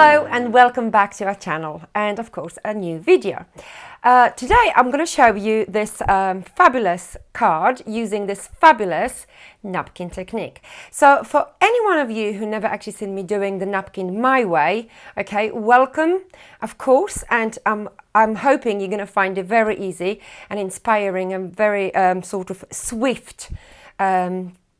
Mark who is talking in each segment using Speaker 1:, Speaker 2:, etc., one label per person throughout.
Speaker 1: Hello and welcome back to our channel and of course a new video. Today I'm going to show you this fabulous card using this fabulous napkin technique. So for any one of you who never actually seen me doing the napkin my way, okay, welcome of course, and I'm hoping you're going to find it very easy and inspiring and very sort of swift.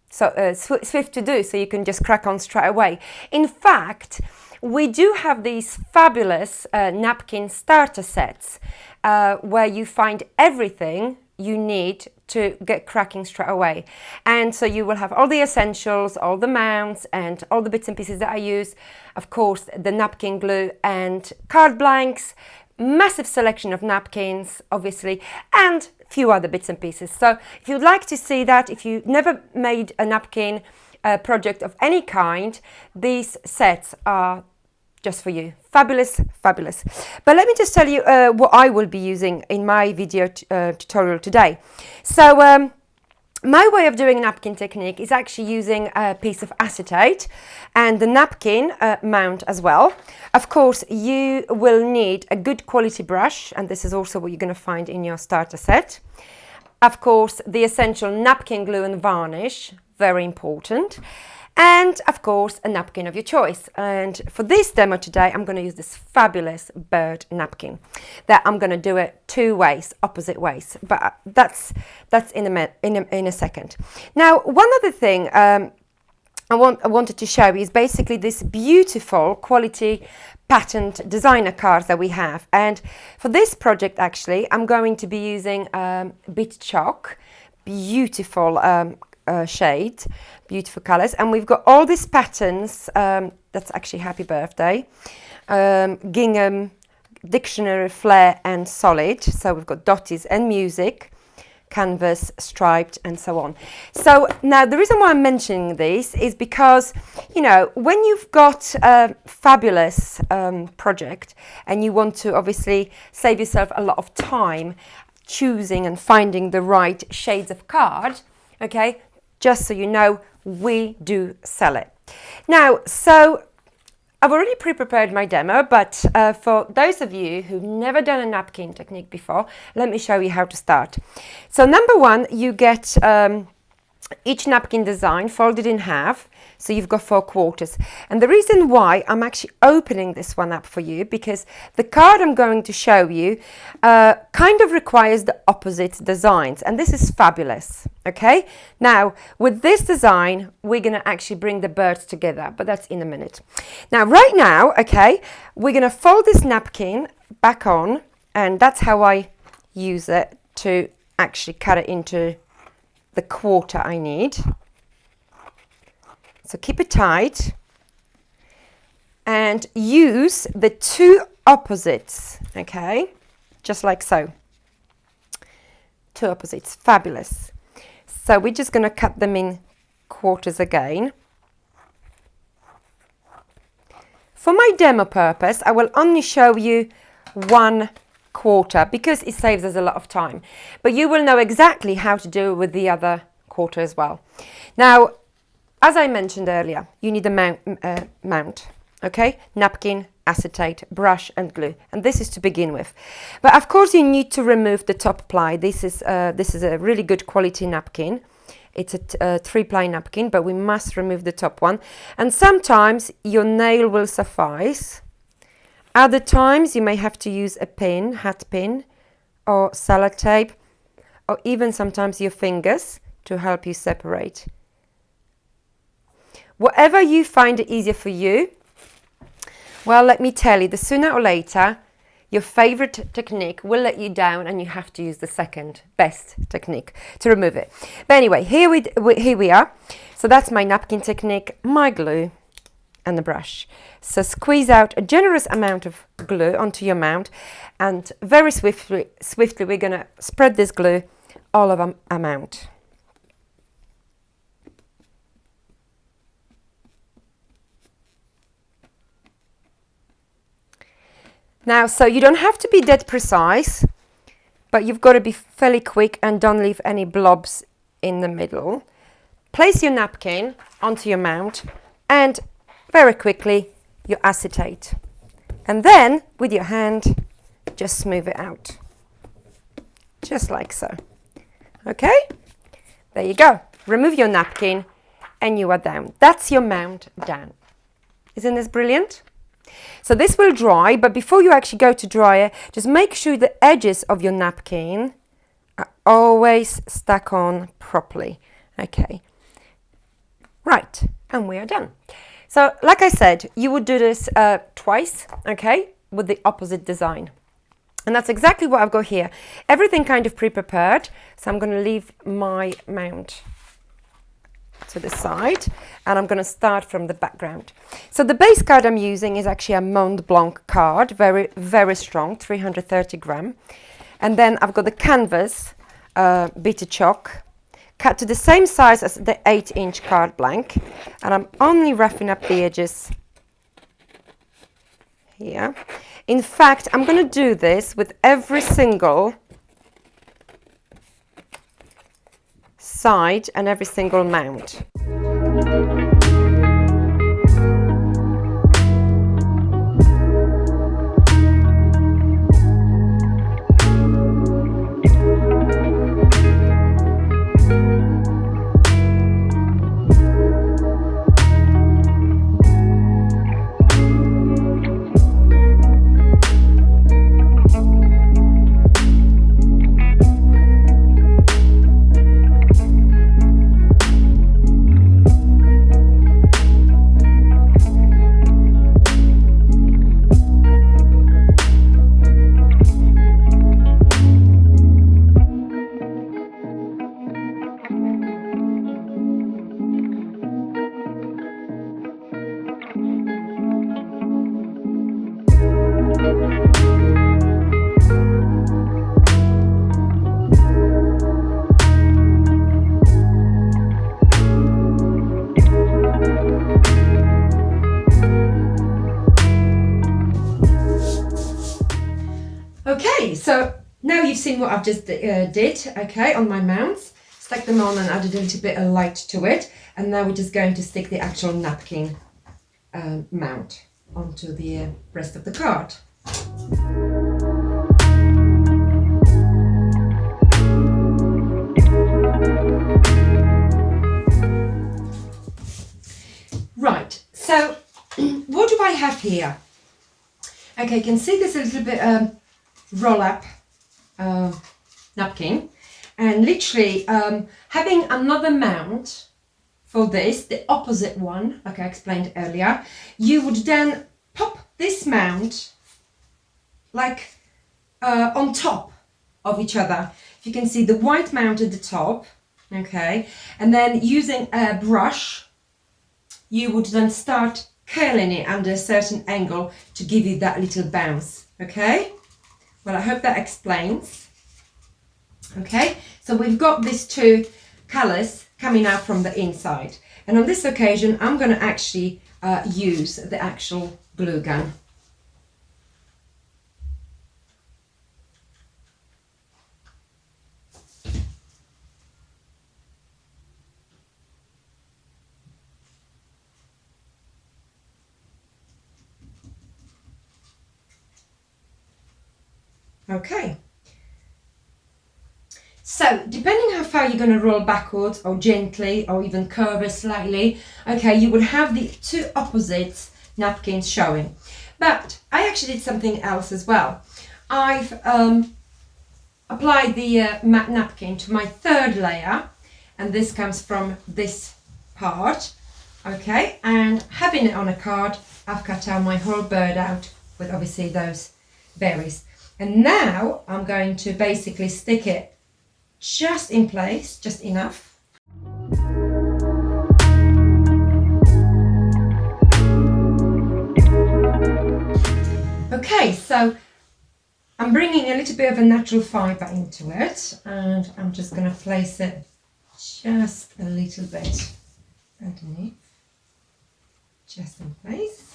Speaker 1: Swift to do, so you can just crack on straight away. In fact, we do have these fabulous napkin starter sets where you find everything you need to get cracking straight away. And so you will have all the essentials, all the mounts and all the bits and pieces that I use. Of course, the napkin glue and card blanks, massive selection of napkins, obviously, and a few other bits and pieces. So if you'd like to see that, if you've never made a napkin project of any kind, these sets are just for you. Fabulous, fabulous. But let me just tell you what I will be using in my video tutorial today. So my way of doing napkin technique is actually using a piece of acetate and the napkin mount as well. Of course, you will need a good quality brush, and this is also what you're going to find in your starter set. Of course, the essential napkin glue and varnish, very important. And of course, a napkin of your choice. And for this demo today, I'm going to use this fabulous bird napkin that I'm going to do it two ways, opposite ways. But that's in a second. Now, one other thing I wanted to show you is basically this beautiful quality patterned designer cards that we have. And for this project, actually, I'm going to be using bit chalk, beautiful shades, beautiful colors, and we've got all these patterns. That's actually happy birthday, gingham, dictionary, flare and solid. So we've got dotties and music, canvas, striped and so on. So now the reason why I'm mentioning this is because, you know, when you've got a fabulous project and you want to obviously save yourself a lot of time choosing and finding the right shades of card, okay, just so you know, we do sell it. Now, so I've already pre-prepared my demo, but for those of you who've never done a napkin technique before, let me show you how to start. So number one, you get each napkin design folded in half, so you've got 4 quarters. And the reason why I'm actually opening this one up for you, because the card I'm going to show you kind of requires the opposite designs, and this is fabulous. Okay, now with this design we're going to actually bring the birds together, but that's in a minute. Now right now, okay, we're going to fold this napkin back on, and that's how I use it to actually cut it into the quarter I need. So keep it tight and use the 2 opposites, okay, just like so. 2 opposites, fabulous. So we're just going to cut them in quarters again. For my demo purpose, I will only show you 1 quarter because it saves us a lot of time. But you will know exactly how to do it with the other quarter as well. Now, as I mentioned earlier, you need a mount, okay? Napkin, acetate, brush and glue, and this is to begin with. But of course you need to remove the top ply. This is a really good quality napkin. It's a 3-ply napkin, but we must remove the top one. And sometimes your nail will suffice. Other times you may have to use a pin, hat pin, or sellotape, or even sometimes your fingers to help you separate. Whatever you find it easier for you. Well, let me tell you, the sooner or later, your favorite technique will let you down and you have to use the second best technique to remove it. But anyway, here we are. So that's my napkin technique, my glue and the brush. So squeeze out a generous amount of glue onto your mount, and very swiftly we're going to spread this glue all over our mount. Now, so you don't have to be dead precise, but you've got to be fairly quick and don't leave any blobs in the middle. Place your napkin onto your mount and very quickly your acetate. And then with your hand, just smooth it out. Just like so. Okay? There you go. Remove your napkin and you are down. That's your mount down. Isn't this brilliant? So this will dry, but before you actually go to dryer, just make sure the edges of your napkin are always stuck on properly. Okay. Right, and we are done. So like I said, you would do this twice, okay, with the opposite design. And that's exactly what I've got here. Everything kind of pre-prepared. So I'm going to leave my mount to the side and I'm going to start from the background. So the base card I'm using is actually a Mont Blanc card, very, very strong, 330 gram. And then I've got the canvas bitter chalk, cut to the same size as the 8-inch card blank. And I'm only roughing up the edges here. In fact, I'm going to do this with every single side and every single mount. Okay, so now you've seen what I've just did, okay, on my mounts. Stuck them on and added a little bit of light to it. And now we're just going to stick the actual napkin mount onto the rest of the card. Right, so what do I have here? Okay, you can see there's a little bit roll-up napkin, and literally having another mount for this, the opposite one, like I explained earlier, you would then pop this mount like on top of each other. You can see the white mount at the top, okay, and then using a brush, you would then start curling it under a certain angle to give you that little bounce, okay? Well, I hope that explains. Okay, so we've got these two colours coming out from the inside. And on this occasion, I'm going to actually use the actual glue gun. Okay. So, depending how far you're going to roll backwards or gently or even curve it slightly, okay, you will have the two opposite napkins showing. But I actually did something else as well. I've applied the matte napkin to my third layer, and this comes from this part, okay, and having it on a card, I've cut out my whole bird out with obviously those berries. And now I'm going to basically stick it just in place, just enough. Okay, so I'm bringing a little bit of a natural fibre into it, and I'm just going to place it just a little bit underneath, just in place.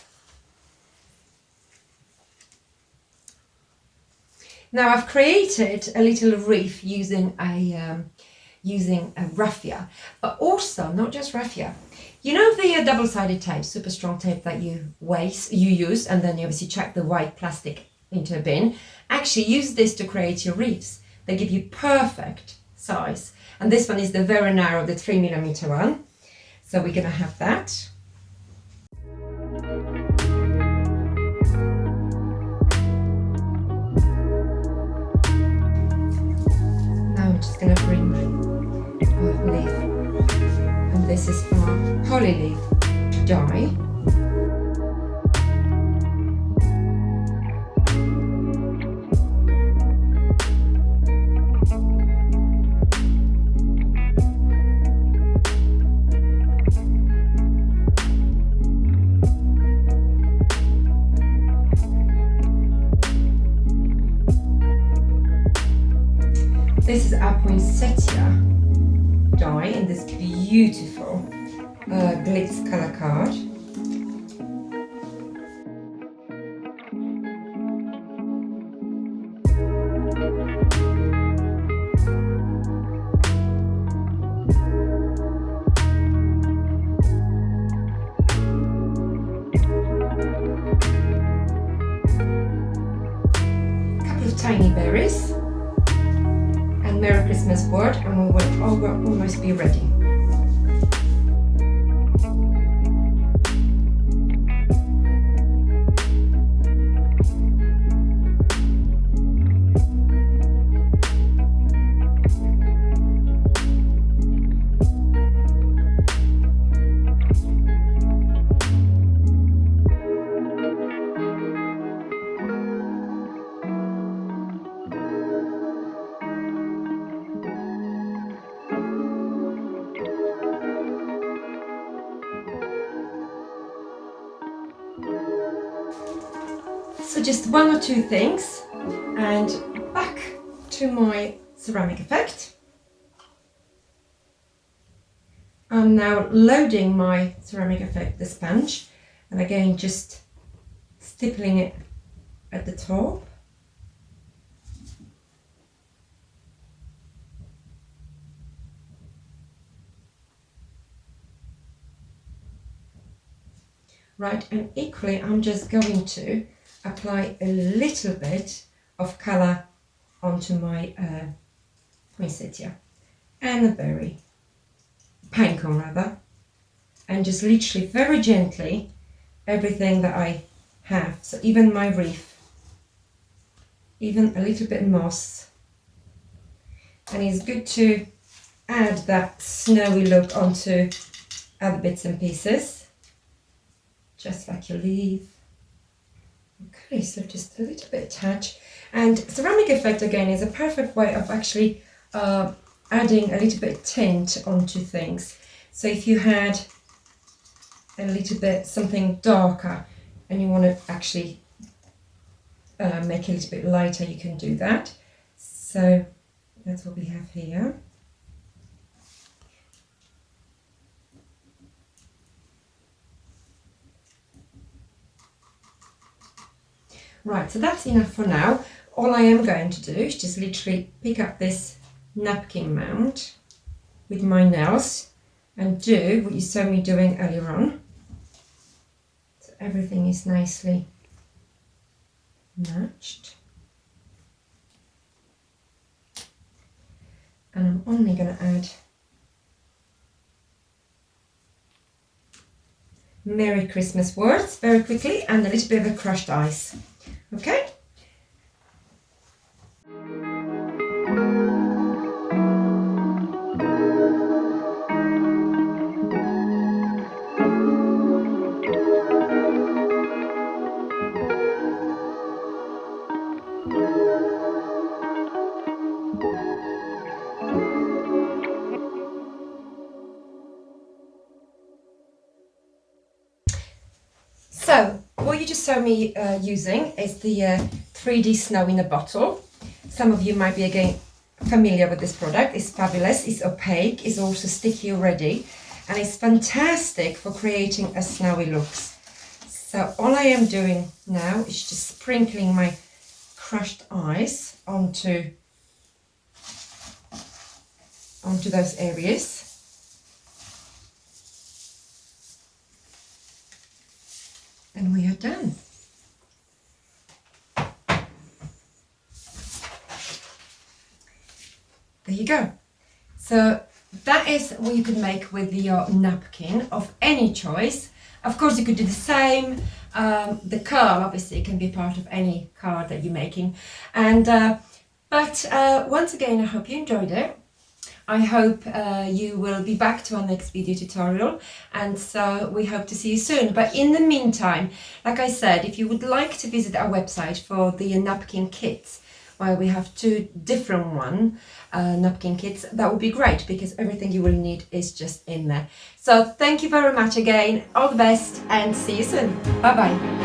Speaker 1: Now I've created a little reef using a using a raffia, but also not just raffia. You know the double-sided tape, super strong tape that you use, and then you obviously chuck the white plastic into a bin. Actually use this to create your wreaths. They give you perfect size. And this one is the very narrow, the 3mm one. So we're gonna have that. Now I'm just gonna bring our leaf. And this is our holly leaf die. This is our poinsettia die in this beautiful glitz colour card. A couple of tiny berries. Merry Christmas word, and we will almost be ready. So just one or two things, and back to my ceramic effect. I'm now loading my ceramic effect, the sponge, and again just stippling it at the top. Right, and equally I'm just going to apply a little bit of colour onto my poinsettia and the berry, pinecone rather, and just literally very gently everything that I have. So even my wreath, even a little bit moss, and it's good to add that snowy look onto other bits and pieces, just like your leaf. Okay, so just a little bit touch. And ceramic effect again is a perfect way of actually adding a little bit tint onto things. So if you had a little bit something darker and you want to actually make it a little bit lighter, you can do that. So that's what we have here. Right, so that's enough for now. All I am going to do is just literally pick up this napkin mount with my nails and do what you saw me doing earlier on. So everything is nicely matched. And I'm only going to add Merry Christmas words very quickly and a little bit of a crushed ice. Okay? So, what you just saw me using is the 3D snow in a bottle. Some of you might be again familiar with this product. It's fabulous, it's opaque, it's also sticky already, and it's fantastic for creating a snowy look. So all I am doing now is just sprinkling my crushed ice onto onto those areas. And we are done. There you go. So that is what you can make with your napkin of any choice. Of course, you could do the same. The curl obviously can be part of any card that you're making. And but once again, I hope you enjoyed it. I hope you will be back to our next video tutorial, and so we hope to see you soon. But in the meantime, like I said, if you would like to visit our website for the napkin kits, where we have 2 different napkin kits, that would be great, because everything you will need is just in there. So thank you very much again, all the best, and see you soon. Bye bye.